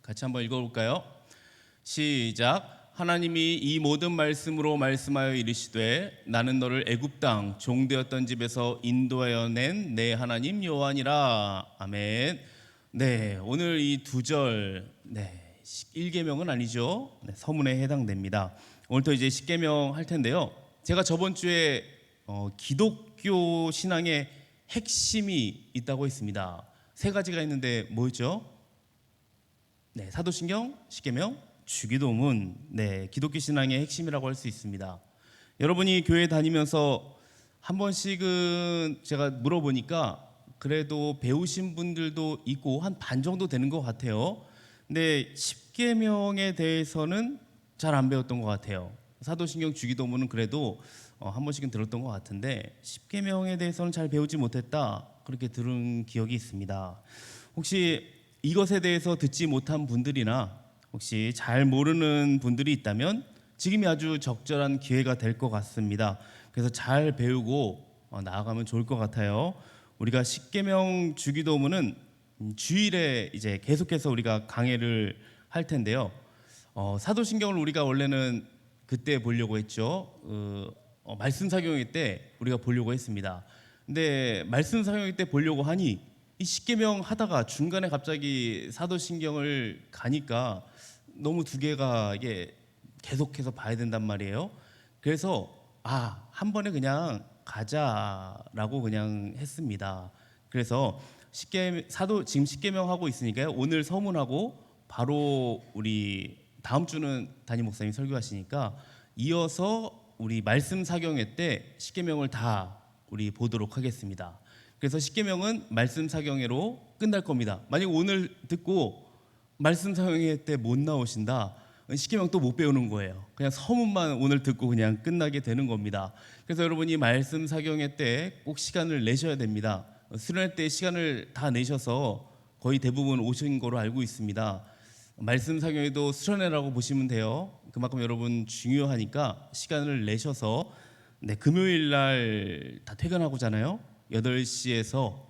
같이 한번 읽어볼까요? 시작. 하나님이 이 모든 말씀으로 말씀하여 이르시되 나는 너를 애굽 땅 종되었던 집에서 인도하여 낸 내 하나님 여호와니라. 아멘. 네, 오늘 이 두 절, 일계명은 아니죠. 서문에 해당됩니다. 오늘부터 이제 십계명 할 텐데요. 제가 저번 주에 기독교 신앙의 핵심이 있다고 했습니다. 세 가지가 있는데 뭐였죠? 사도신경, 십계명, 주기도문. 기독교 신앙의 핵심이라고 할 수 있습니다. 여러분이 교회 다니면서 한 번씩은 제가 물어보니까 그래도 배우신 분들도 있고 한 반 정도 되는 것 같아요. 근데 십계명에 대해서는 잘 안 배웠던 것 같아요. 사도신경, 주기도문은 그래도 한 번씩은 들었던 것 같은데 십계명에 대해서는 잘 배우지 못했다, 그렇게 들은 기억이 있습니다. 혹시 이것에 대해서 듣지 못한 분들이나 혹시 잘 모르는 분들이 있다면 지금이 아주 적절한 기회가 될 것 같습니다. 그래서 잘 배우고 나아가면 좋을 것 같아요. 우리가 십계명, 주기도문은 주일에 이제 계속해서 우리가 강해를 할 텐데요. 사도신경을 우리가 원래는 그때 보려고 했죠. 말씀 사경회 때 우리가 보려고 했습니다. 근데 말씀 사경회 때 보려고 하니 이 십계명 하다가 중간에 갑자기 사도신경을 가니까 너무 두 개가 이게 계속해서 봐야 된단 말이에요. 그래서 한 번에 그냥 가자라고 그냥 했습니다. 그래서 지금 십계명 하고 있으니까요. 오늘 서문하고 바로 우리 다음 주는 담임 목사님 설교하시니까 이어서 우리 말씀 사경회 때 십계명을 다 우리 보도록 하겠습니다. 그래서 십계명은 말씀 사경회로 끝날 겁니다. 만약 오늘 듣고 말씀 사경회 때 못 나오신다, 십계명 또 못 배우는 거예요. 그냥 서문만 오늘 듣고 그냥 끝나게 되는 겁니다. 그래서 여러분이 말씀 사경회 때 꼭 시간을 내셔야 됩니다. 수련회 때 시간을 다 내셔서 거의 대부분 오신 거로 알고 있습니다. 말씀 사경회도 수련회라고 보시면 돼요. 그만큼 여러분 중요하니까 시간을 내셔서 금요일 날 다 퇴근하고잖아요. 8시에서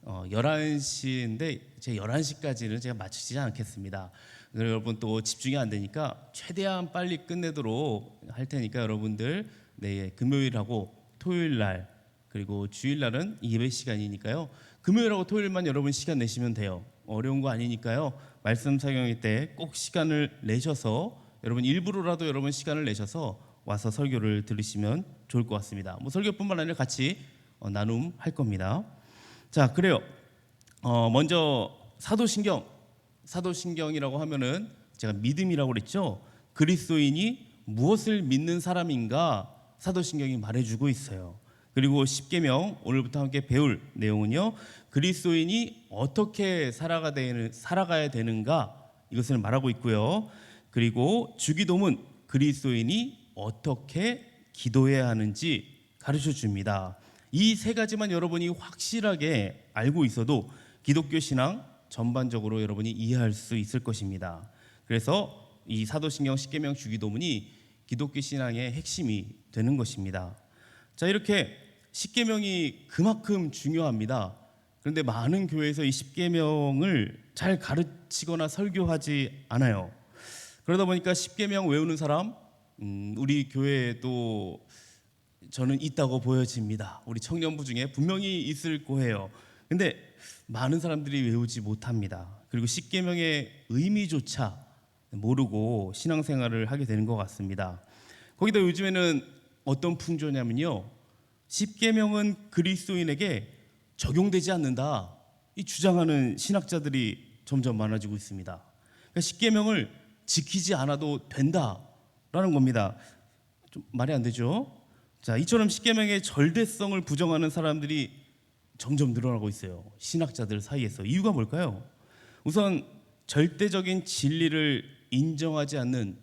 11시인데 제 11시까지는 제가 마치지 않겠습니다. 여러분 또 집중이 안 되니까 최대한 빨리 끝내도록 할 테니까 여러분들 금요일하고 토요일 날 그리고 주일 날은 예배 시간이니까요. 금요일하고 토요일만 여러분 시간 내시면 돼요. 어려운 거 아니니까요. 말씀 사경회 때 꼭 시간을 내셔서 여러분 일부러라도 여러분 시간을 내셔서 와서 설교를 들으시면 좋을 것 같습니다. 설교뿐만 아니라 같이 나눔할 겁니다. 자, 그래요. 먼저 사도신경이라고 하면은 제가 믿음이라고 그랬죠. 그리스도인이 무엇을 믿는 사람인가 사도신경이 말해주고 있어요. 그리고 십계명, 오늘부터 함께 배울 내용은요, 그리스도인이 어떻게 살아가야 되는가, 이것을 말하고 있고요. 그리고 주기도문, 그리스도인이 어떻게 기도해야 하는지 가르쳐 줍니다. 이 세 가지만 여러분이 확실하게 알고 있어도 기독교 신앙 전반적으로 여러분이 이해할 수 있을 것입니다. 그래서 이 사도신경, 십계명, 주기도문이 기독교 신앙의 핵심이 되는 것입니다. 자, 이렇게 십계명이 그만큼 중요합니다. 그런데 많은 교회에서 이 십계명을 잘 가르치거나 설교하지 않아요. 그러다 보니까 십계명 외우는 사람, 우리 교회에도 저는 있다고 보여집니다. 우리 청년부 중에 분명히 있을 거예요. 근데 많은 사람들이 외우지 못합니다. 그리고 십계명의 의미조차 모르고 신앙생활을 하게 되는 것 같습니다. 거기다 요즘에는 어떤 풍조냐면요, 십계명은 그리스도인에게 적용되지 않는다, 이 주장하는 신학자들이 점점 많아지고 있습니다. 그러니까 십계명을 지키지 않아도 된다라는 겁니다. 좀 말이 안 되죠? 자, 이처럼 십계명의 절대성을 부정하는 사람들이 점점 늘어나고 있어요. 신학자들 사이에서. 이유가 뭘까요? 우선 절대적인 진리를 인정하지 않는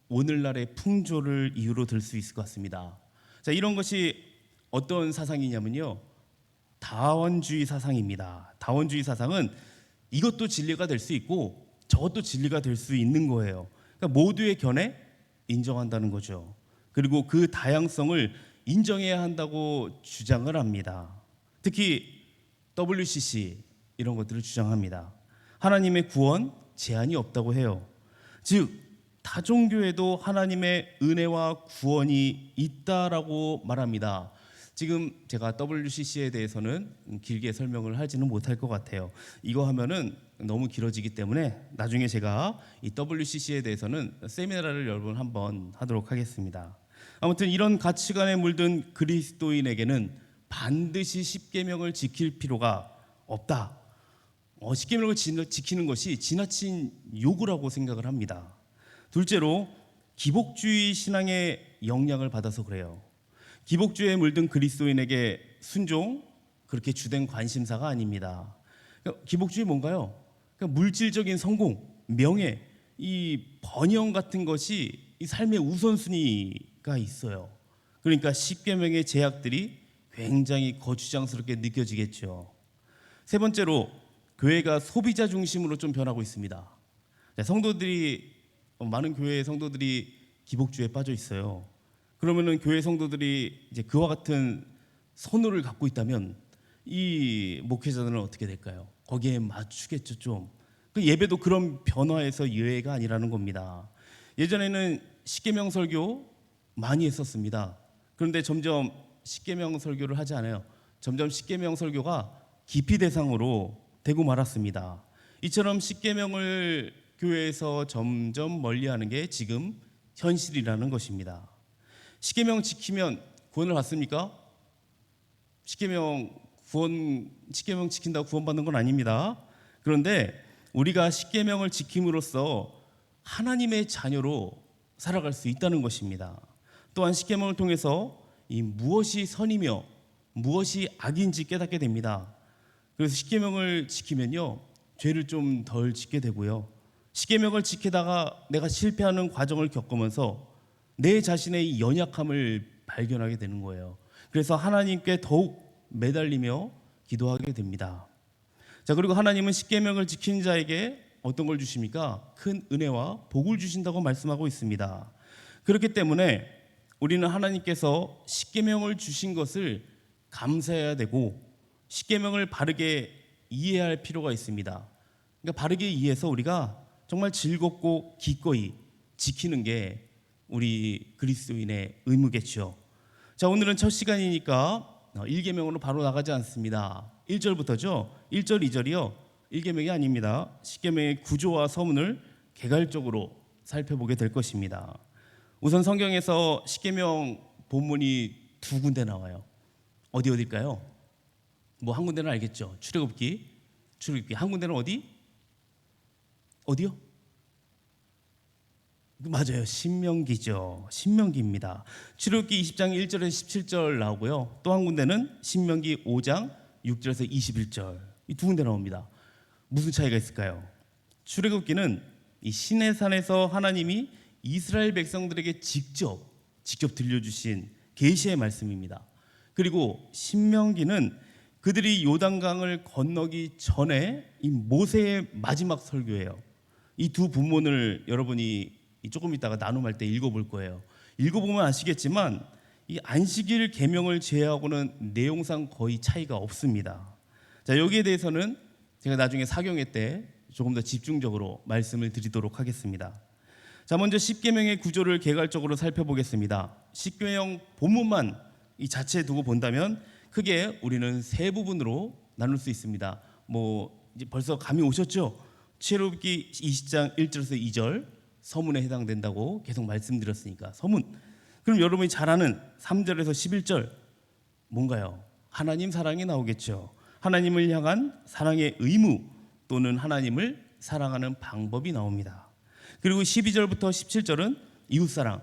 오늘날의 풍조를 이유로 들 수 있을 것 같습니다. 자, 이런 것이 어떤 사상이냐면요, 다원주의 사상입니다. 다원주의 사상은 이것도 진리가 될 수 있고 저것도 진리가 될 수 있는 거예요. 그러니까 모두의 견해 인정한다는 거죠. 그리고 그 다양성을 인정해야 한다고 주장을 합니다. 특히 WCC 이런 것들을 주장합니다. 하나님의 구원, 제한이 없다고 해요. 즉 다종교에도 하나님의 은혜와 구원이 있다라고 말합니다. 지금 제가 WCC에 대해서는 길게 설명을 하지는 못할 것 같아요. 이거 하면은 너무 길어지기 때문에 나중에 제가 이 WCC에 대해서는 세미나를 여러 번 한번 하도록 하겠습니다. 아무튼 이런 가치관에 물든 그리스도인에게는 반드시 십계명을 지킬 필요가 없다. 십계명을 지키는 것이 지나친 요구라고 생각을 합니다. 둘째로 기복주의 신앙의 영향을 받아서 그래요. 기복주의에 물든 그리스도인에게 순종 그렇게 주된 관심사가 아닙니다. 기복주의 뭔가요? 물질적인 성공, 명예, 이 번영 같은 것이 이 삶의 우선순위가 있어요. 그러니까 십계명의 제약들이 굉장히 거추장스럽게 느껴지겠죠. 세 번째로 교회가 소비자 중심으로 좀 변하고 있습니다. 성도들이 많은 교회의 성도들이 기복주의에 빠져 있어요. 그러면은 교회 성도들이 이제 그와 같은 선호를 갖고 있다면 이 목회자들은 어떻게 될까요? 거기에 맞추겠죠 좀. 그 예배도 그런 변화에서 예외가 아니라는 겁니다. 예전에는 십계명 설교 많이 했었습니다. 그런데 점점 십계명 설교를 하지 않아요. 점점 십계명 설교가 기피 대상으로 되고 말았습니다. 이처럼 십계명을 교회에서 점점 멀리하는 게 지금 현실이라는 것입니다. 십계명 지키면 구원을 받습니까? 십계명 지킨다고 구원받는 건 아닙니다. 그런데 우리가 십계명을 지킴으로써 하나님의 자녀로 살아갈 수 있다는 것입니다. 또한 십계명을 통해서 이 무엇이 선이며 무엇이 악인지 깨닫게 됩니다. 그래서 십계명을 지키면요 죄를 좀 덜 짓게 되고요. 십계명을 지키다가 내가 실패하는 과정을 겪으면서 내 자신의 이 연약함을 발견하게 되는 거예요. 그래서 하나님께 더욱 매달리며 기도하게 됩니다. 자, 그리고 하나님은 십계명을 지킨 자에게 어떤 걸 주십니까? 큰 은혜와 복을 주신다고 말씀하고 있습니다. 그렇기 때문에 우리는 하나님께서 십계명을 주신 것을 감사해야 되고 십계명을 바르게 이해할 필요가 있습니다. 그러니까 바르게 이해해서 우리가 정말 즐겁고 기꺼이 지키는 게 우리 그리스도인의 의무겠죠. 자, 오늘은 첫 시간이니까 1계명으로 바로 나가지 않습니다. 1절부터죠. 1절, 2절이요. 1계명이 아닙니다. 십계명의 구조와 서문을 개괄적으로 살펴보게 될 것입니다. 우선 성경에서 십계명 본문이 두 군데 나와요. 어딜까요? 뭐 한 군데는 알겠죠. 출애굽기 한 군데는 어디요? 맞아요. 신명기죠. 신명기입니다. 출애굽기 20장 1절에서 17절 나오고요. 또 한 군데는 신명기 5장 6절에서 21절. 이 두 군데 나옵니다. 무슨 차이가 있을까요? 출애굽기는 이 시내산에서 하나님이 이스라엘 백성들에게 직접 들려주신 계시의 말씀입니다. 그리고 신명기는 그들이 요단강을 건너기 전에 이 모세의 마지막 설교예요. 이 두 본문을 여러분이 조금 있다가 나눔할 때 읽어볼 거예요. 읽어보면 아시겠지만 이 안식일 계명을 제외하고는 내용상 거의 차이가 없습니다. 자, 여기에 대해서는 제가 나중에 사경회 때 조금 더 집중적으로 말씀을 드리도록 하겠습니다. 자, 먼저 십계명의 구조를 개괄적으로 살펴보겠습니다. 십계명 본문만 이 자체에 두고 본다면 크게 우리는 세 부분으로 나눌 수 있습니다. 뭐 이제 벌써 감이 오셨죠? 출애굽기 20장 1절에서 2절 서문에 해당된다고 계속 말씀드렸으니까 서문. 그럼 여러분이 잘 아는 3절에서 11절 뭔가요? 하나님 사랑이 나오겠죠. 하나님을 향한 사랑의 의무 또는 하나님을 사랑하는 방법이 나옵니다. 그리고 12절부터 17절은 이웃사랑,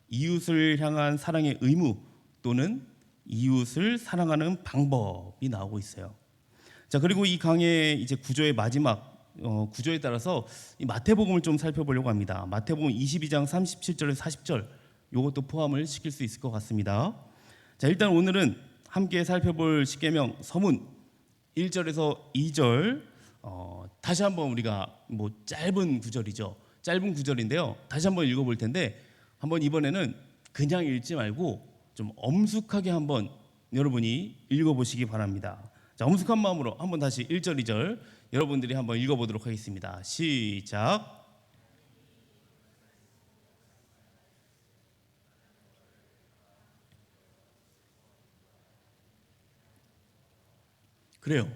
이웃을 향한 사랑의 의무 또는 이웃을 사랑하는 방법이 나오고 있어요. 자, 그리고 이 강의 이제 구조의 마지막 구조에 따라서 이 마태복음을 좀 살펴보려고 합니다. 마태복음 22장 37절에서 40절 이것도 포함을 시킬 수 있을 것 같습니다. 자, 일단 오늘은 함께 살펴볼 십계명 서문 1절에서 2절 다시 한번 우리가 뭐 짧은 구절이죠. 짧은 구절인데요. 다시 한번 읽어볼 텐데 한번 이번에는 그냥 읽지 말고 좀 엄숙하게 한번 여러분이 읽어보시기 바랍니다. 자, 엄숙한 마음으로 한번 다시 1절, 2절 여러분들이 한번 읽어보도록 하겠습니다. 시작. 그래요.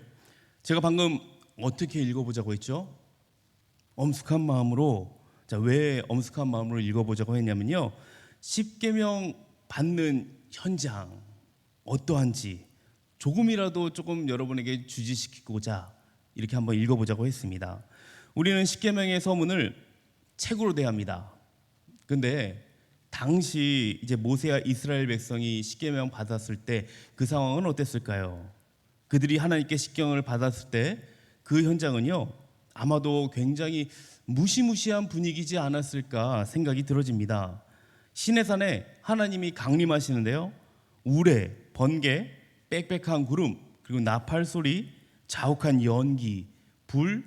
제가 방금 어떻게 읽어보자고 했죠? 엄숙한 마음으로. 자, 왜 엄숙한 마음으로 읽어보자고 했냐면요, 십계명 받는 현장 어떠한지 조금이라도 조금 여러분에게 주지시키고자 이렇게 한번 읽어보자고 했습니다. 우리는 십계명의 서문을 책으로 대합니다. 근데 당시 이제 모세와 이스라엘 백성이 십계명 받았을 때 그 상황은 어땠을까요? 그들이 하나님께 십계명을 받았을 때 그 현장은요, 아마도 굉장히 무시무시한 분위기지 않았을까 생각이 들어집니다. 시내산에 하나님이 강림하시는데요, 우레, 번개, 빽빽한 구름, 그리고 나팔 소리, 자욱한 연기, 불,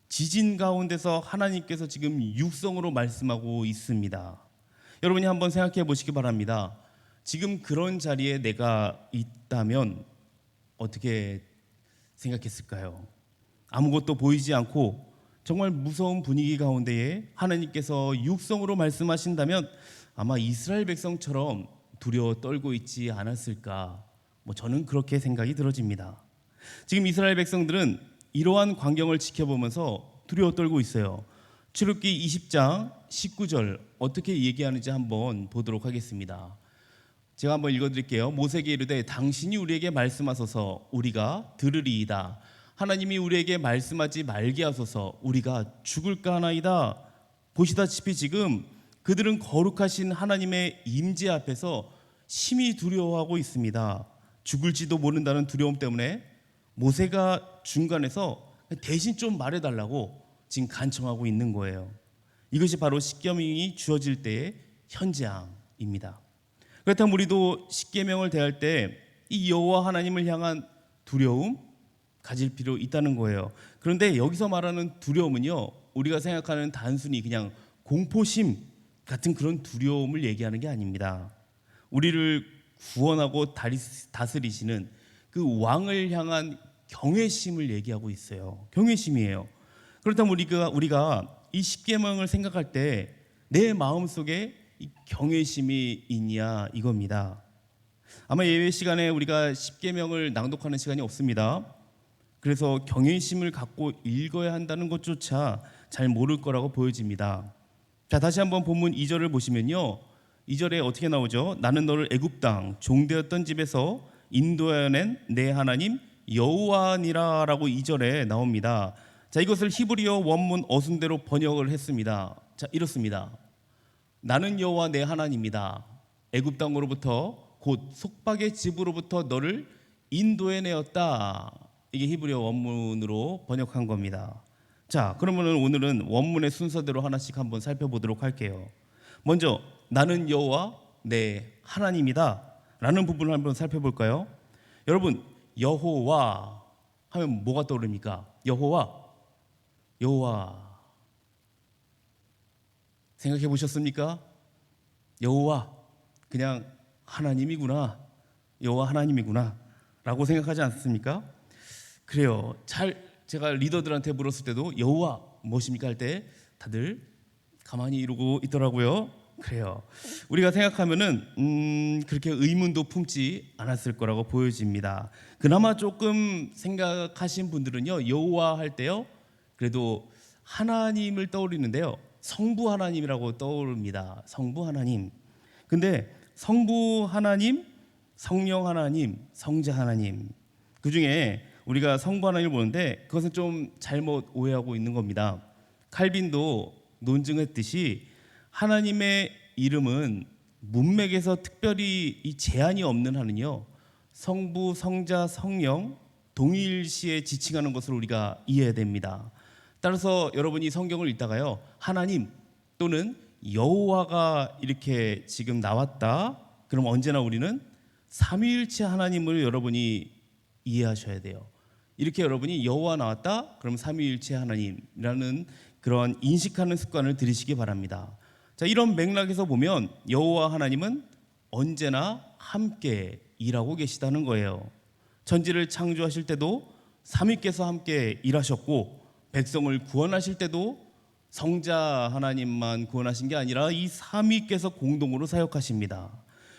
지진 가운데서 하나님께서 지금 육성으로 말씀하고 있습니다. 여러분이 한번 생각해 보시기 바랍니다. 지금 그런 자리에 내가 있다면 어떻게 생각했을까요? 아무것도 보이지 않고 정말 무서운 분위기 가운데에 하나님께서 육성으로 말씀하신다면 아마 이스라엘 백성처럼 두려워 떨고 있지 않았을까, 저는 그렇게 생각이 들어집니다. 지금 이스라엘 백성들은 이러한 광경을 지켜보면서 두려워 떨고 있어요. 출애굽기 20장 19절 어떻게 얘기하는지 한번 보도록 하겠습니다. 제가 한번 읽어드릴게요. 모세에게 이르되 당신이 우리에게 말씀하소서 우리가 들으리이다. 하나님이 우리에게 말씀하지 말게 하소서 우리가 죽을까 하나이다. 보시다시피 지금 그들은 거룩하신 하나님의 임재 앞에서 심히 두려워하고 있습니다. 죽을지도 모른다는 두려움 때문에 모세가 중간에서 대신 좀 말해달라고 지금 간청하고 있는 거예요. 이것이 바로 십계명이 주어질 때의 현장입니다. 그렇다면 우리도 십계명을 대할 때 이 여호와 하나님을 향한 두려움 가질 필요 있다는 거예요. 그런데 여기서 말하는 두려움은요, 우리가 생각하는 단순히 그냥 공포심 같은 그런 두려움을 얘기하는 게 아닙니다. 우리를 구원하고 다스리시는 그 왕을 향한 경외심을 얘기하고 있어요. 경외심이에요. 그렇다면 우리가 이 십계명을 생각할 때 내 마음속에 이 경외심이 있냐 이겁니다. 아마 예배 시간에 우리가 십계명을 낭독하는 시간이 없습니다. 그래서 경외심을 갖고 읽어야 한다는 것조차 잘 모를 거라고 보여집니다. 자, 다시 한번 본문 2절을 보시면요, 2절에 어떻게 나오죠? 나는 너를 애굽 땅 종되었던 집에서 인도하여 낸 내 하나님 여호와니라 라고 2절에 나옵니다. 자, 이것을 히브리어 원문 어순대로 번역을 했습니다. 자, 이렇습니다. 나는 여호와 내 하나님이다. 애굽 땅으로부터 곧 속박의 집으로부터 너를 인도해내었다. 이게 히브리어 원문으로 번역한 겁니다. 자, 그러면 오늘은 원문의 순서대로 하나씩 한번 살펴보도록 할게요. 먼저 나는 여호와 내 하나님이다 라는 부분을 한번 살펴볼까요? 여러분, 여호와 하면 뭐가 떠오릅니까? 여호와 생각해 보셨습니까? 여호와 그냥 하나님이구나, 여호와 하나님이구나 라고 생각하지 않습니까? 그래요. 제가 리더들한테 물었을 때도 여호와 무엇입니까 할 때 다들 가만히 이러고 있더라고요. 그래요. 우리가 생각하면은 그렇게 의문도 품지 않았을 거라고 보여집니다. 그나마 조금 생각하신 분들은요, 여호와 할 때요, 그래도 하나님을 떠올리는데요, 성부 하나님이라고 떠오릅니다. 성부 하나님. 근데 성부 하나님, 성령 하나님, 성자 하나님, 그 중에 우리가 성부 하나님을 보는데 그것은 좀 잘못 오해하고 있는 겁니다. 칼빈도 논증했듯이 하나님의 이름은 문맥에서 특별히 이 제한이 없는 한은요, 성부, 성자, 성령 동일시에 지칭하는 것을 우리가 이해해야 됩니다. 따라서 여러분이 성경을 읽다가요, 하나님 또는 여호와가 이렇게 지금 나왔다, 그럼 언제나 우리는 삼위일체 하나님을 여러분이 이해하셔야 돼요. 이렇게 여러분이 여호와 나왔다, 그럼 삼위일체 하나님이라는 그런 인식하는 습관을 들이시기 바랍니다. 자, 이런 맥락에서 보면 여호와 하나님은 언제나 함께 일하고 계시다는 거예요. 천지를 창조하실 때도 삼위께서 함께 일하셨고 백성을 구원하실 때도 성자 하나님만 구원하신 게 아니라 이 삼위께서 공동으로 사역하십니다.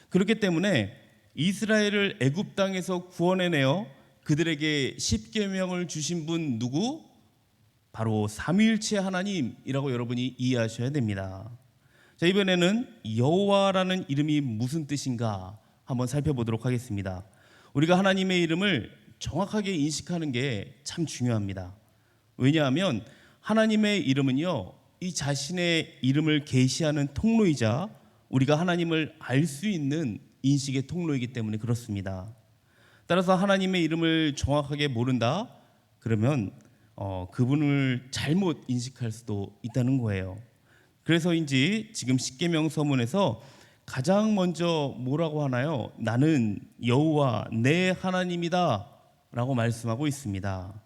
그렇기 때문에 이스라엘을 애굽 땅에서 구원해내어 그들에게 십계명을 주신 분 누구? 바로 삼위일체 하나님이라고 여러분이 이해하셔야 됩니다. 자, 이번에는 여호와라는 이름이 무슨 뜻인가 한번 살펴보도록 하겠습니다. 우리가 하나님의 이름을 정확하게 인식하는 게 참 중요합니다. 왜냐하면 하나님의 이름은요, 이 자신의 이름을 계시하는 통로이자 우리가 하나님을 알 수 있는 인식의 통로이기 때문에 그렇습니다. 따라서 하나님의 이름을 정확하게 모른다? 그러면 그분을 잘못 인식할 수도 있다는 거예요. 그래서인지 지금 십계명 서문에서 가장 먼저 뭐라고 하나요? 나는 여호와 내 하나님이다 라고 말씀하고 있습니다.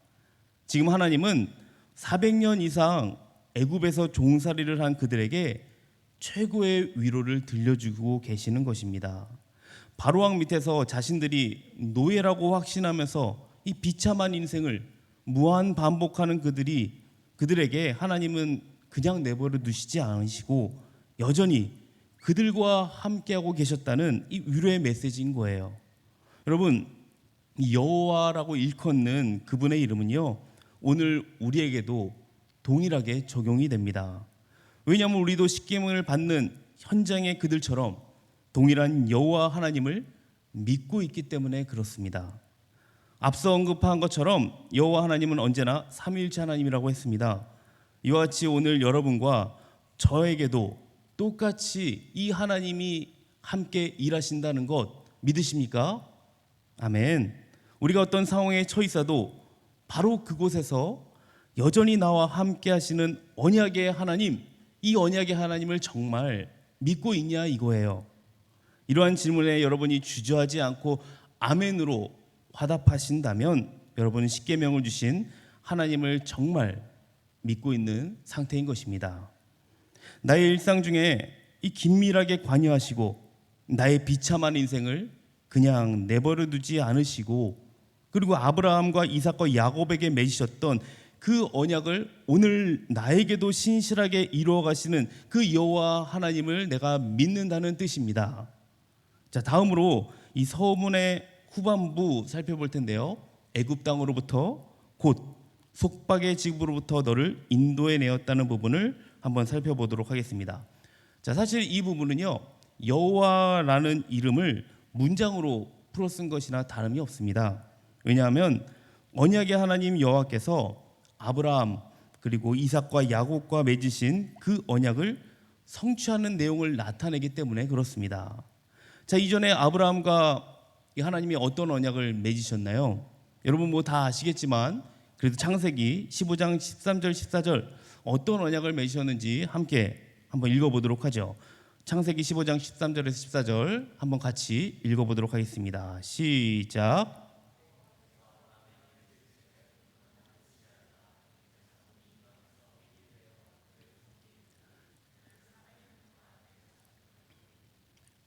지금 하나님은 400년 이상 애굽에서 종살이를 한 그들에게 최고의 위로를 들려주고 계시는 것입니다. 바로왕 밑에서 자신들이 노예라고 확신하면서 이 비참한 인생을 무한 반복하는 그들에게 하나님은 그냥 내버려 두시지 않으시고 여전히 그들과 함께하고 계셨다는 이 위로의 메시지인 거예요. 여러분, 여호와라고 일컫는 그분의 이름은요, 오늘 우리에게도 동일하게 적용이 됩니다. 왜냐하면 우리도 십계명을 받는 현장의 그들처럼 동일한 여호와 하나님을 믿고 있기 때문에 그렇습니다. 앞서 언급한 것처럼 여호와 하나님은 언제나 삼위일체 하나님이라고 했습니다. 이와 같이 오늘 여러분과 저에게도 똑같이 이 하나님이 함께 일하신다는 것 믿으십니까? 아멘. 우리가 어떤 상황에 처해 있어도 바로 그곳에서 여전히 나와 함께 하시는 언약의 하나님, 이 언약의 하나님을 정말 믿고 있냐 이거예요. 이러한 질문에 여러분이 주저하지 않고 아멘으로 화답하신다면 여러분은 십계명을 주신 하나님을 정말 믿고 있는 상태인 것입니다. 나의 일상 중에 이 긴밀하게 관여하시고 나의 비참한 인생을 그냥 내버려 두지 않으시고 그리고 아브라함과 이삭과 야곱에게 맺으셨던 그 언약을 오늘 나에게도 신실하게 이루어 가시는 그 여호와 하나님을 내가 믿는다는 뜻입니다. 자, 다음으로 이 서문의 후반부 살펴볼 텐데요. 애굽 땅으로부터 곧 속박의 집으로부터 너를 인도해 내었다는 부분을 한번 살펴보도록 하겠습니다. 자, 사실 이 부분은요, 여호와라는 이름을 문장으로 풀어 쓴 것이나 다름이 없습니다. 왜냐하면 언약의 하나님 여호와께서 아브라함 그리고 이삭과 야곱과 맺으신 그 언약을 성취하는 내용을 나타내기 때문에 그렇습니다. 자, 이전에 아브라함과 하나님이 어떤 언약을 맺으셨나요? 여러분 뭐 다 아시겠지만 그래도 창세기 15장 13절 14절 어떤 언약을 맺으셨는지 함께 한번 읽어보도록 하죠. 창세기 15장 13절에서 14절 한번 같이 읽어보도록 하겠습니다. 시작.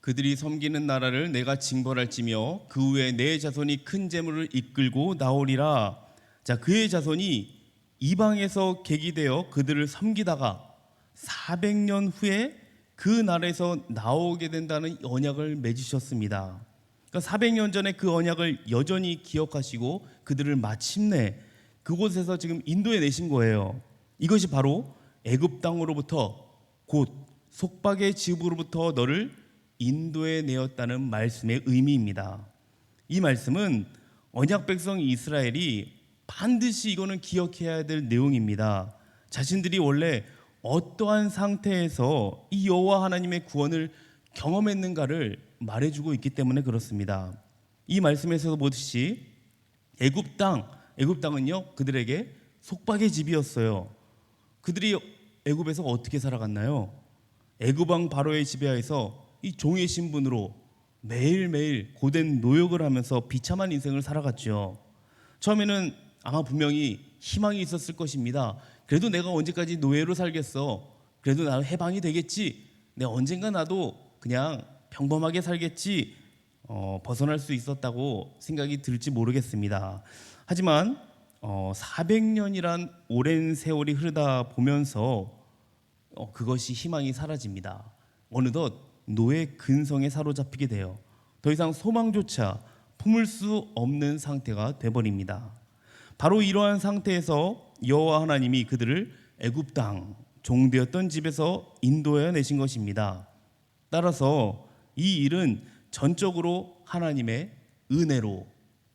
그들이 섬기는 나라를 내가 징벌할지며 그 후에 내 자손이 큰 재물을 이끌고 나오리라. 자, 그의 자손이 이방에서 계기되어 그들을 섬기다가 400년 후에 그 나라에서 나오게 된다는 언약을 맺으셨습니다. 그러니까 400년 전에 그 언약을 여전히 기억하시고 그들을 마침내 그곳에서 지금 인도해 내신 거예요. 이것이 바로 애굽 땅으로부터 곧 속박의 집으로부터 너를 인도해 내었다는 말씀의 의미입니다. 이 말씀은 언약 백성 이스라엘이 반드시 이거는 기억해야 될 내용입니다. 자신들이 원래 어떠한 상태에서 이 여호와 하나님의 구원을 경험했는가를 말해주고 있기 때문에 그렇습니다. 이 말씀에서 보듯이 애굽 땅은요 그들에게 속박의 집이었어요. 그들이 애굽에서 어떻게 살아갔나요? 애굽 왕 바로의 지배하에서 이 종의 신분으로 매일매일 고된 노역을 하면서 비참한 인생을 살아갔죠. 처음에는 아마 분명히 희망이 있었을 것입니다. 그래도 내가 언제까지 노예로 살겠어? 그래도 나는 해방이 되겠지. 내가 언젠가 나도 그냥 평범하게 살겠지. 벗어날 수 있었다고 생각이 들지 모르겠습니다. 하지만 400년이란 오랜 세월이 흐르다 보면서 그것이 희망이 사라집니다. 어느덧 노예 근성에 사로잡히게 돼요. 더 이상 소망조차 품을 수 없는 상태가 돼버립니다. 바로 이러한 상태에서 여호와 하나님이 그들을 애굽 땅 종되었던 집에서 인도해 내신 것입니다. 따라서 이 일은 전적으로 하나님의 은혜로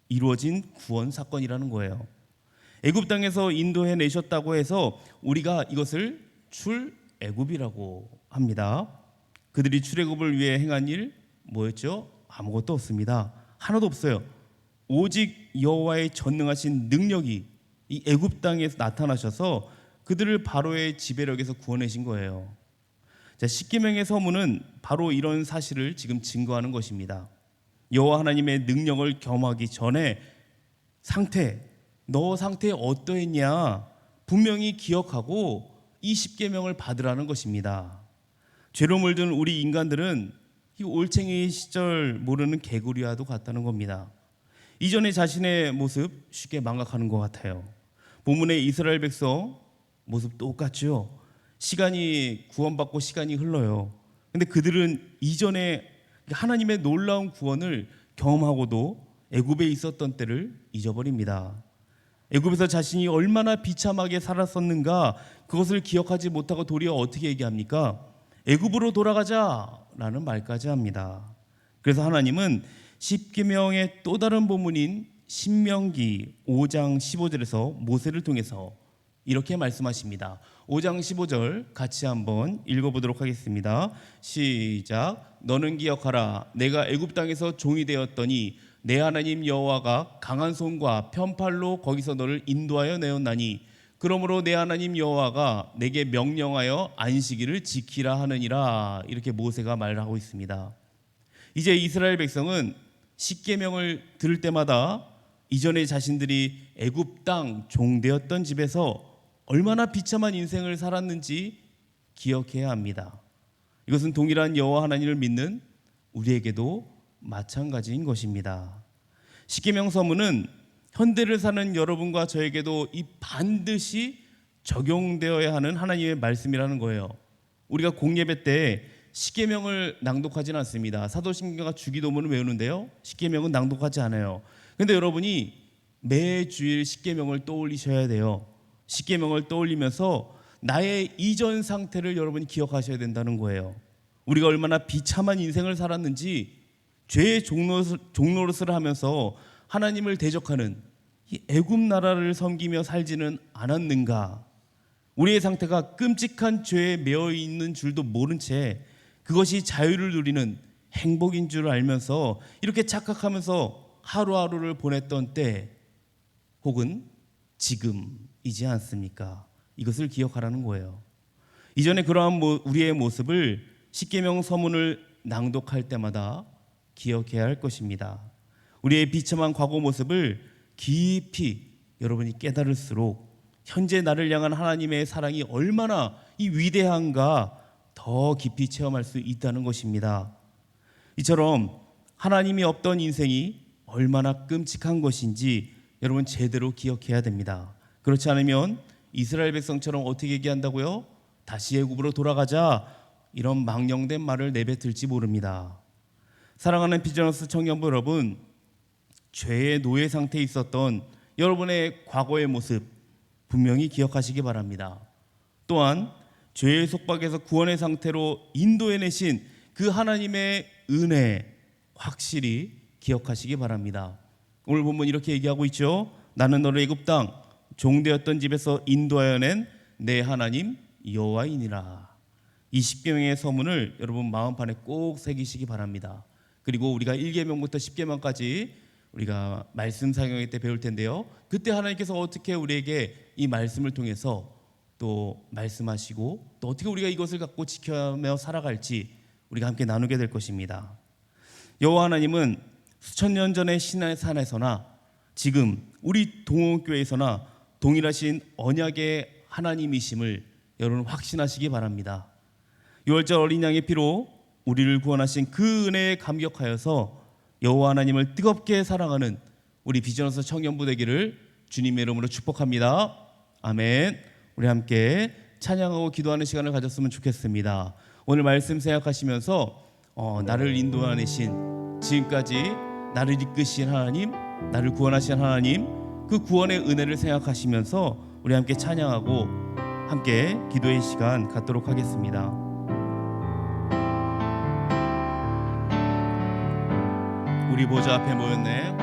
이루어진 구원 사건이라는 거예요. 애굽 땅에서 인도해 내셨다고 해서 우리가 이것을 출애굽이라고 합니다. 그들이 출애굽을 위해 행한 일 뭐였죠? 아무것도 없습니다. 하나도 없어요. 오직 여호와의 전능하신 능력이 이 애굽 땅에서 나타나셔서 그들을 바로의 지배력에서 구원하신 거예요. 자, 십계명의 서문은 바로 이런 사실을 지금 증거하는 것입니다. 여호와 하나님의 능력을 경험하기 전에 너 상태 어떠했냐 분명히 기억하고 이 십계명을 받으라는 것입니다. 죄로 물든 우리 인간들은 이 올챙이 시절 모르는 개구리와도 같다는 겁니다. 이전에 자신의 모습 쉽게 망각하는 것 같아요. 본문의 이스라엘 백성 모습 똑같죠. 시간이 구원받고 시간이 흘러요. 근데 그들은 이전에 하나님의 놀라운 구원을 경험하고도 애굽에 있었던 때를 잊어버립니다. 애굽에서 자신이 얼마나 비참하게 살았었는가 그것을 기억하지 못하고 도리어 어떻게 얘기합니까? 애굽으로 돌아가자라는 말까지 합니다. 그래서 하나님은 십계명의 또 다른 본문인 신명기 5장 15절에서 모세를 통해서 이렇게 말씀하십니다. 5장 15절 같이 한번 읽어보도록 하겠습니다. 시작. 너는 기억하라. 내가 애굽 땅에서 종이 되었더니 내 하나님 여호와가 강한 손과 편팔로 거기서 너를 인도하여 내었나니 그러므로 내 하나님 여호와가 내게 명령하여 안식일을 지키라 하느니라. 이렇게 모세가 말하고 있습니다. 이제 이스라엘 백성은 십계명을 들을 때마다 이전에 자신들이 애굽 땅 종되었던 집에서 얼마나 비참한 인생을 살았는지 기억해야 합니다. 이것은 동일한 여호와 하나님을 믿는 우리에게도 마찬가지인 것입니다. 십계명 서문은 현대를 사는 여러분과 저에게도 이 반드시 적용되어야 하는 하나님의 말씀이라는 거예요. 우리가 공예배 때 십계명을 낭독하지는 않습니다. 사도신경과 주기도문을 외우는데요, 십계명은 낭독하지 않아요. 그런데 여러분이 매주일 십계명을 떠올리셔야 돼요. 십계명을 떠올리면서 나의 이전 상태를 여러분이 기억하셔야 된다는 거예요. 우리가 얼마나 비참한 인생을 살았는지, 죄의 종노릇을 하면서 하나님을 대적하는 이 애굽 나라를 섬기며 살지는 않았는가. 우리의 상태가 끔찍한 죄에 매여 있는 줄도 모른 채 그것이 자유를 누리는 행복인 줄 알면서 이렇게 착각하면서 하루하루를 보냈던 때 혹은 지금이지 않습니까? 이것을 기억하라는 거예요. 이전에 그러한 우리의 모습을 십계명 서문을 낭독할 때마다 기억해야 할 것입니다. 우리의 비참한 과거 모습을 깊이 여러분이 깨달을수록 현재 나를 향한 하나님의 사랑이 얼마나 이 위대한가 더 깊이 체험할 수 있다는 것입니다. 이처럼 하나님이 없던 인생이 얼마나 끔찍한 것인지 여러분 제대로 기억해야 됩니다. 그렇지 않으면 이스라엘 백성처럼 어떻게 얘기한다고요? 다시 애굽으로 돌아가자, 이런 망령된 말을 내뱉을지 모릅니다. 사랑하는 비전너스 청년부 여러분, 죄의 노예 상태에 있었던 여러분의 과거의 모습 분명히 기억하시기 바랍니다. 또한 죄의 속박에서 구원의 상태로 인도해내신 그 하나님의 은혜 확실히 기억하시기 바랍니다. 오늘 본문 이렇게 얘기하고 있죠. 나는 너를 애굽 땅 종되었던 집에서 인도하여 낸 내 하나님 여호와이니라. 이 십계명의 서문을 여러분 마음판에 꼭 새기시기 바랍니다. 그리고 우리가 1계명부터 10계명까지 우리가 말씀 사용할 때 배울 텐데요, 그때 하나님께서 어떻게 우리에게 이 말씀을 통해서 또 말씀하시고 또 어떻게 우리가 이것을 갖고 지켜며 살아갈지 우리가 함께 나누게 될 것입니다. 여호와 하나님은 수천 년 전의 시내산에서나 지금 우리 동호교회에서나 동일하신 언약의 하나님이심을 여러분 확신하시기 바랍니다. 유월절 어린 양의 피로 우리를 구원하신 그 은혜에 감격하여서 여호와 하나님을 뜨겁게 사랑하는 우리 비전너스 청년부 되기를 주님의 이름으로 축복합니다. 아멘. 우리 함께 찬양하고 기도하는 시간을 가졌으면 좋겠습니다. 오늘 말씀 생각하시면서 나를 인도하신 지금까지 나를 이끄신 하나님, 나를 구원하신 하나님, 그 구원의 은혜를 생각하시면서 우리 함께 찬양하고 함께 기도의 시간 갖도록 하겠습니다. 우리 보좌 앞에 모였네.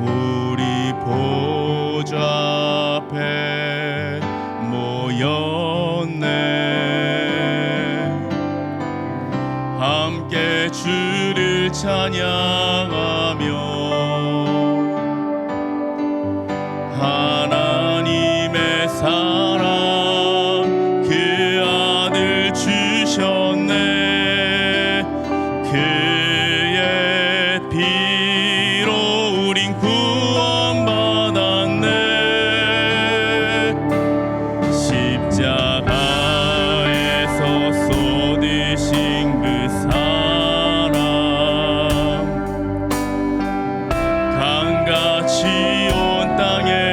우리 보좌 앞에 모였네. 함께 주를 찬양하며 하나님의 사랑 그 아들 주셨네. 그의 피로 우린 구원받았네. 십자가에서 쏟으신 그 사랑 강같이 온 땅에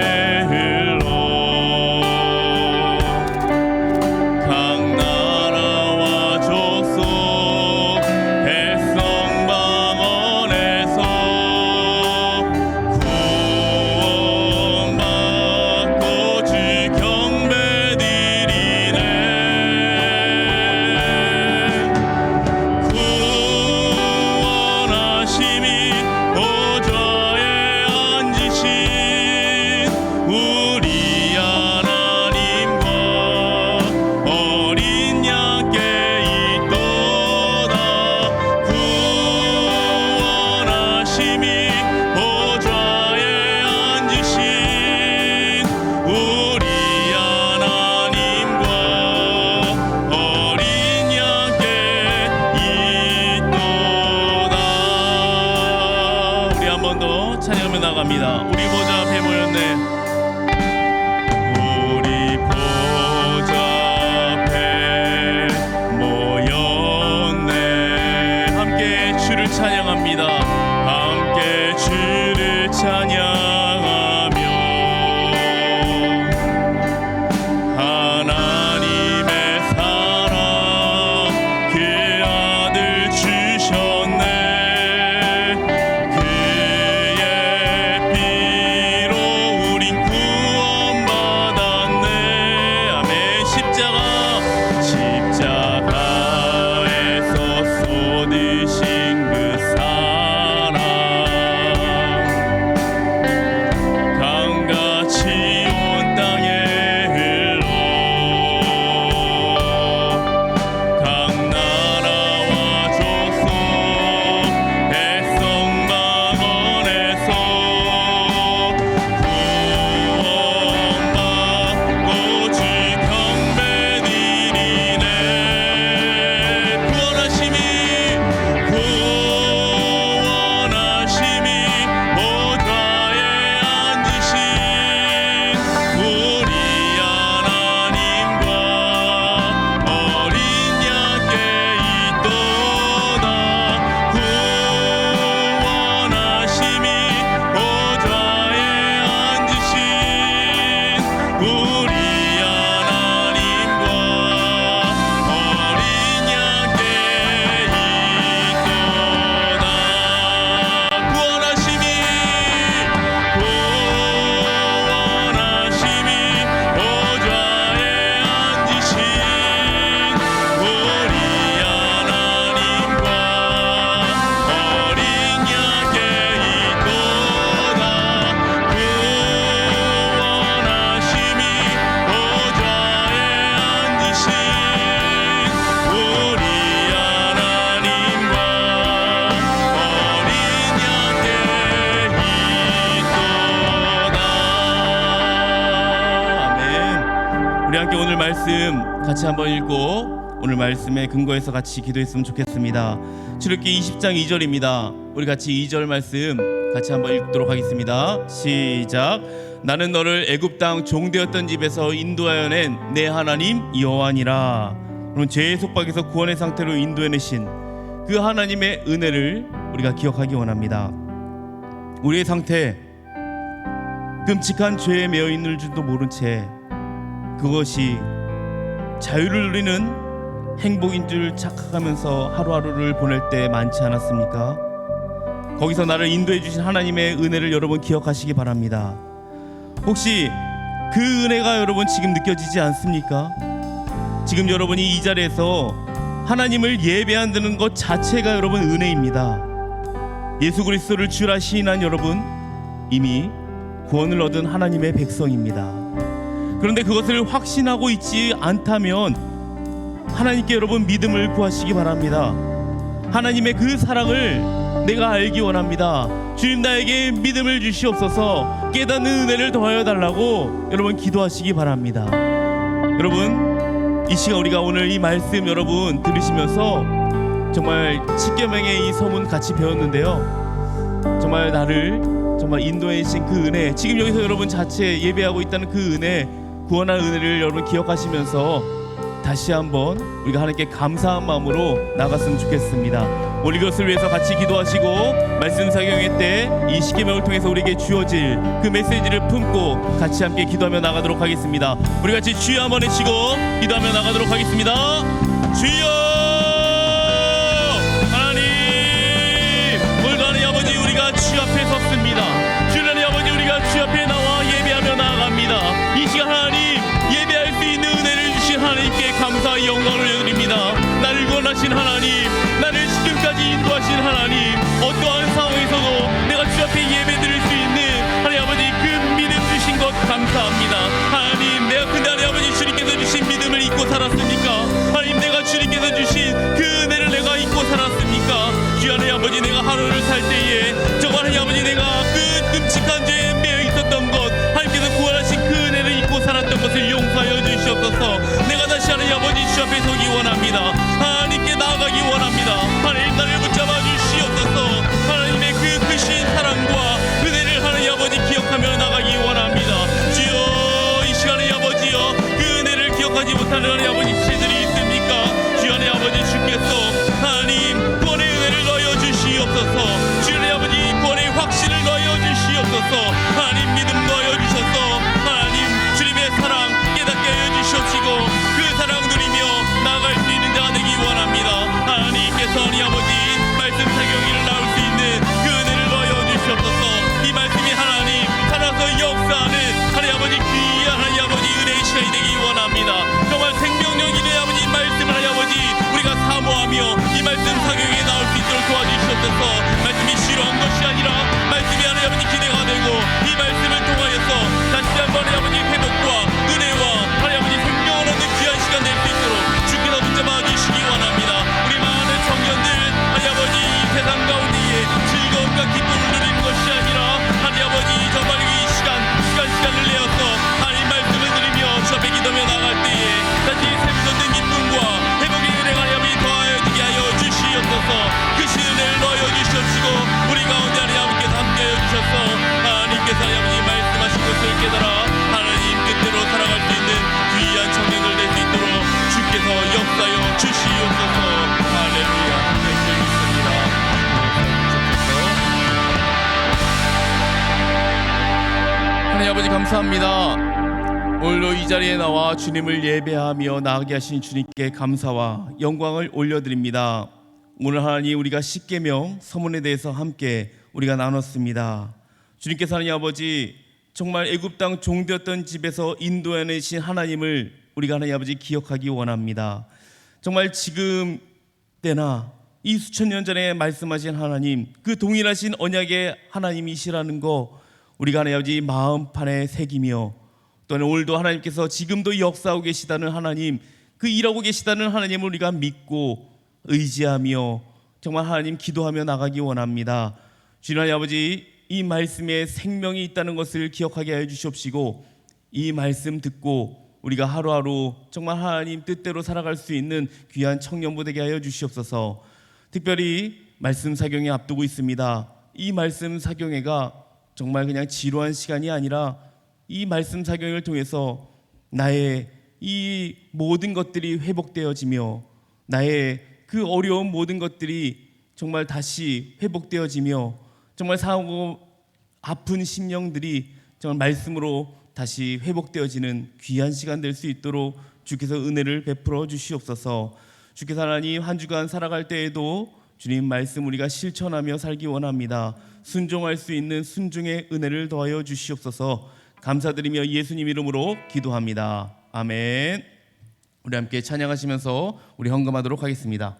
찬양하며 나갑니다. 우리 보좌 앞에 모였네. 우리 보좌 앞에 모였네. 함께 주를 찬양합니다. 함께 주를 찬양하며 하나님의 사랑 그 아들 주셨네. 함께 오늘 말씀 같이 한번 읽고 오늘 말씀에 근거해서 같이 기도했으면 좋겠습니다. 출애굽기 20장 2절입니다. 우리 같이 2절 말씀 같이 한번 읽도록 하겠습니다. 시작. 나는 너를 애굽 땅 종되었던 집에서 인도하여 낸 내 하나님 여호와니라. 그럼 죄의 속박에서 구원의 상태로 인도해내신 그 하나님의 은혜를 우리가 기억하기 원합니다. 우리의 상태, 끔찍한 죄에 매여 있는 줄도 모른 채 그것이 자유를 누리는 행복인 줄 착각하면서 하루하루를 보낼 때 많지 않았습니까? 거기서 나를 인도해 주신 하나님의 은혜를 여러분 기억하시기 바랍니다. 혹시 그 은혜가 여러분 지금 느껴지지 않습니까? 지금 여러분이 이 자리에서 하나님을 예배한다는 것 자체가 여러분 은혜입니다. 예수 그리스도를 주라 시인한 여러분, 이미 구원을 얻은 하나님의 백성입니다. 그런데 그것을 확신하고 있지 않다면 하나님께 여러분 믿음을 구하시기 바랍니다. 하나님의 그 사랑을 내가 알기 원합니다. 주님, 나에게 믿음을 주시옵소서. 깨닫는 은혜를 더하여 달라고 여러분 기도하시기 바랍니다. 여러분, 이 시간 우리가 오늘 이 말씀 여러분 들으시면서 정말 10계명의 이 서문 같이 배웠는데요, 정말 나를 정말 인도해 주신 그 은혜, 지금 여기서 여러분 자체 예배하고 있다는 그 은혜, 구원한 은혜를 여러분 기억하시면서 다시 한번 우리가 하나님께 감사한 마음으로 나갔으면 좋겠습니다. 오늘 이것을 위해서 같이 기도하시고 말씀 사경의 때 이 10계명을 통해서 우리에게 주어질 그 메시지를 품고 같이 함께 기도하며 나가도록 하겠습니다. 우리 같이 주여 한번 외치고 기도하며 나가도록 하겠습니다. 주여 하나님, 오늘도 하나님 아버지 우리가 주 앞에 섰습니다. 주 하나님 아버지 우리가 주 앞에 나와 예배하며 나아갑니다. 이 시간 하나님 예배할 수 있는 은혜를 주신 하나님께 감사의 영광을 올려드립니다. 나를 구원하신 하나님, 나를 지금까지 인도하신 하나님, 어떠한 상황에서도 내가 주 앞에 예배드릴 수 있는 하나님 아버지 그 믿음 주신 것 감사합니다. 하나님, 내가 근데 하나님 아버지 주님께서 주신 믿음을 잊고 살았습니까? 하나님, 내가 주님께서 주신 그 은혜를 내가 잊고 살았습니까? 주 하나님 아버지, 내가 하루를 살 때에 정말 하나님 아버지 내가 그 끔찍한 죄에 매여 있었던 것, 하나님께서 구원하신 그 은혜를 잊고 살았던 것을 용서하여 주시옵소서. 내가 다시 하나님 아버지 주 앞에 서기 원합니다. 하나님께 나아가기 원합니다. 하나님, 나를 붙잡아 주시옵소서. 하나님의 그 크신 사랑과 은혜를 하나님 아버지 기억하며 나가기 원합니다. 주여, 이 시간에 아버지여 그 은혜를 기억하지 못하는 하나님 아버지 시들이 있습니까? 주 하나님 아버지 주께서 하나님 구원의 은혜를 넣어 주시옵소서. 주 하나님 아버지 구원의 확신을 넣어 주시옵소서. 하나님 믿음 넣어 주셔서 하나님 주님의 사랑 깨닫게 하여 주시옵시고 그 사랑 누리며 나아갈 수 있는 자가 되기 원합니다. 하나님께서 하나님 아버지 말씀 사경위를 나올 수 있는 그 은혜를 넣어 주시옵소서. 이 말씀이 하나님 살아서 역사하는 하나님 아버지 귀한 하나님 아버지 은혜의 시간이 되기 원합니다. 정말 생명력이네 아버지 말씀을 하나님 아버지 우리가 사모하며 이 말씀 사경위에 나올 수 있도록 도와주시옵소서. 말씀이 싫어한 것이 아니라 말씀이 하나님 아버지 기대가 되고 이 말씀을 통하여서 다시 한번 하나님 아버지 회복과 은혜와 하나님 아버지 생명을 얻는 귀한 시간 될 수 있도록 주께서 붙잡아 주시기 원합니다. 우리 많은 청년들 하나님 아버지 이 세상 가운데에 즐거움과 기쁨을 누리는 것이 아니라 하나님 아버지 정말 이 시간을 내어서 하나님 말씀을 들으며 주 앞에 기도하며 나갈 때에 다시 샘솟는 기쁨과 회복의 은혜가 하나님 아버지 더하여지게 하여 주시옵소서. 그 신은혜를 넣어 주시옵시고 우리 가운데 하나님 아버지께서 함께하여 주셔서 하나님께서 하나님 아버지 말씀하신 것을 깨달아 하나님 뜻대로 살아갈 수 있는 귀한 청년들 될 수 있도록 주께서 역사하여 주시옵소서. 할렐루야. 예수 믿습니다. 하나님 아버지 감사합니다. 오늘도 이 자리에 나와 주님을 예배하며 나아가게 하신 주님께 감사와 영광을 올려드립니다. 오늘 하나님 우리가 10계명 서문에 대해서 함께 우리가 나눴습니다. 주님께서 하나님 아버지 정말 애굽 땅 종되었던 집에서 인도해내신 하나님을 우리가 하나님 아버지 기억하기 원합니다. 정말 지금 때나 이 수천 년 전에 말씀하신 하나님, 그 동일하신 언약의 하나님이시라는 거 우리가 하나님 아버지 마음판에 새기며 또는 오늘도 하나님께서 지금도 역사하고 계시다는 하나님, 그 일하고 계시다는 하나님을 우리가 믿고 의지하며 정말 하나님 기도하며 나가기 원합니다. 주님 하나님 아버지 이 말씀에 생명이 있다는 것을 기억하게 하여 주시옵시고 이 말씀 듣고 우리가 하루하루 정말 하나님 뜻대로 살아갈 수 있는 귀한 청년부 되게 하여 주시옵소서. 특별히 말씀 사경회 앞두고 있습니다. 이 말씀 사경회가 정말 그냥 지루한 시간이 아니라 이 말씀 사경을 통해서 나의 이 모든 것들이 회복되어지며 나의 그 어려운 모든 것들이 정말 다시 회복되어지며 정말 상하고 아픈 심령들이 정말 말씀으로 다시 회복되어지는 귀한 시간 될 수 있도록 주께서 은혜를 베풀어 주시옵소서. 주께서 하나님 한 주간 살아갈 때에도 주님 말씀 우리가 실천하며 살기 원합니다. 순종할 수 있는 순종의 은혜를 더하여 주시옵소서. 감사드리며 예수님 이름으로 기도합니다. 아멘. 우리 함께 찬양하시면서 우리 헌금하도록 하겠습니다.